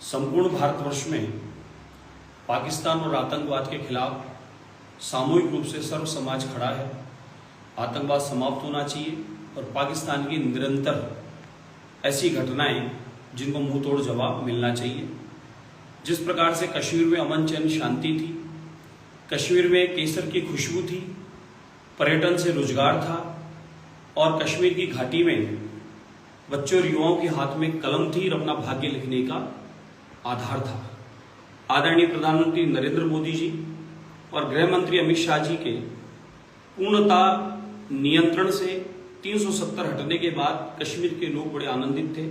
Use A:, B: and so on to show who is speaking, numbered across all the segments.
A: संपूर्ण भारतवर्ष में पाकिस्तान और आतंकवाद के खिलाफ सामूहिक रूप से सर्व समाज खड़ा है। आतंकवाद समाप्त होना चाहिए और पाकिस्तान की निरंतर ऐसी घटनाएं जिनको मुंह तोड़ जवाब मिलना चाहिए। जिस प्रकार से कश्मीर में अमन चैन शांति थी, कश्मीर में केसर की खुशबू थी, पर्यटन से रोजगार था और कश्मीर की घाटी में बच्चों और युवाओं के हाथ में कलम थी और अपना भाग्य लिखने का आधार था। आदरणीय प्रधानमंत्री नरेंद्र मोदी जी और गृह मंत्री अमित शाह जी के पूर्णतः नियंत्रण से 370 हटने के बाद कश्मीर के लोग बड़े आनंदित थे।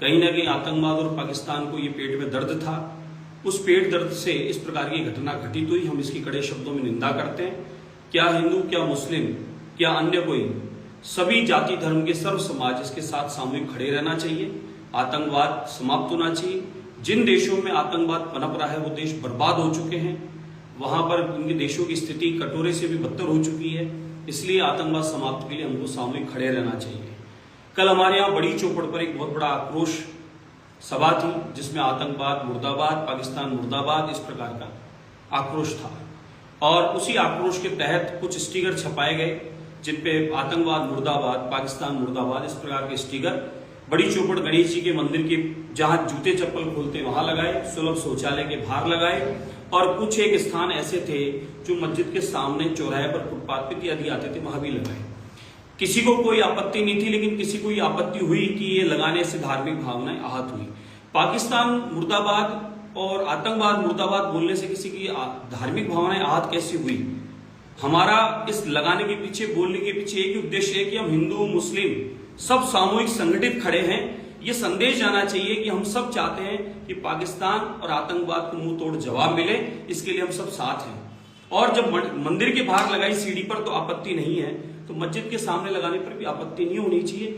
A: कहीं ना कहीं आतंकवाद और पाकिस्तान को ये पेट में दर्द था। उस पेट दर्द से इस प्रकार की घटना घटित हुई, हम इसकी कड़े शब्दों में निंदा करते हैं। क्या हिंदू, क्या मुस्लिम, क्या अन्य कोई, सभी जाति धर्म के सर्व समाज इसके साथ सामूहिक खड़े रहना चाहिए। आतंकवाद समाप्त होना चाहिए। जिन देशों में आतंकवाद पनप रहा है वो देश बर्बाद हो चुके हैं, वहां पर उनके देशों की स्थिति कटोरे से भी बदतर हो चुकी है। इसलिए आतंकवाद समाप्त के लिए हमको सामूहिक खड़े रहना चाहिए। कल हमारे यहाँ बड़ी चौपड़ पर एक बहुत बड़ा आक्रोश सभा थी जिसमें आतंकवाद मुर्दाबाद, पाकिस्तान मुर्दाबाद, इस प्रकार का आक्रोश था और उसी आक्रोश के तहत कुछ स्टिकर छपाए गए जिनपे आतंकवाद मुर्दाबाद, पाकिस्तान मुर्दाबाद, इस प्रकार के स्टिकर बड़ी चौपड़ गणेश जी के मंदिर के जहां जूते चप्पल खोलते वहां लगाए, सुलभ शौचालय के बाहर लगाए और कुछ एक स्थान ऐसे थे जो मस्जिद के सामने चौराहे पर फुटपाथ पे इत्यादि आते थे वहां भी लगाए। किसी को कोई आपत्ति नहीं थी, लेकिन किसी को ये आपत्ति हुई कि ये लगाने से धार्मिक भावनाएं आहत हुई। पाकिस्तान मुर्दाबाद और आतंकवाद मुर्दाबाद बोलने से किसी की धार्मिक भावनाएं आहत कैसी हुई? हमारा इस लगाने के पीछे, बोलने के पीछे एक ही उद्देश्य है कि हम हिंदू मुस्लिम सब सामूहिक संगठित खड़े हैं। ये संदेश जाना चाहिए कि हम सब चाहते हैं कि पाकिस्तान और आतंकवाद को मुंह तोड़ जवाब मिले, इसके लिए हम सब साथ हैं। और जब मंदिर के बाहर लगाई सीढ़ी पर तो आपत्ति नहीं है, तो मस्जिद के सामने लगाने पर भी आपत्ति नहीं होनी चाहिए।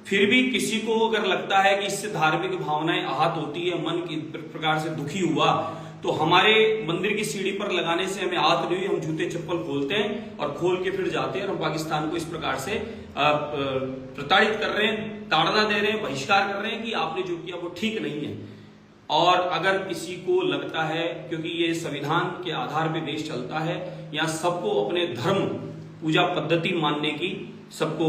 A: फिर भी किसी को अगर लगता है कि इससे धार्मिक भावनाएं आहत होती है, मन की प्रकार से दुखी हुआ, तो हमारे मंदिर की सीढ़ी पर लगाने से हमें आहत नहीं हुई। हम जूते चप्पल खोलते हैं और खोल के फिर जाते हैं और हम पाकिस्तान को इस प्रकार से प्रताड़ित कर रहे हैं, ताड़ना दे रहे हैं, बहिष्कार कर रहे हैं कि आपने जो किया वो ठीक नहीं है। और अगर किसी को लगता है, क्योंकि ये संविधान के आधार पर देश चलता है, यहाँ सबको अपने धर्म पूजा पद्धति मानने की सबको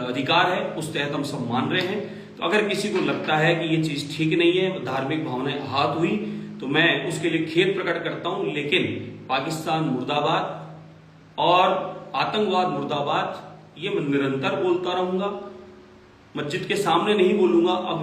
A: अधिकार है, उस तहत हम सब मान रहे हैं। तो अगर किसी को लगता है कि ये चीज ठीक नहीं है, धार्मिक भावनाएं आहत हुई, तो मैं उसके लिए खेद प्रकट करता हूं। लेकिन पाकिस्तान मुर्दाबाद और आतंकवाद मुर्दाबाद ये मैं निरंतर बोलता रहूंगा। मस्जिद के सामने नहीं बोलूंगा। अब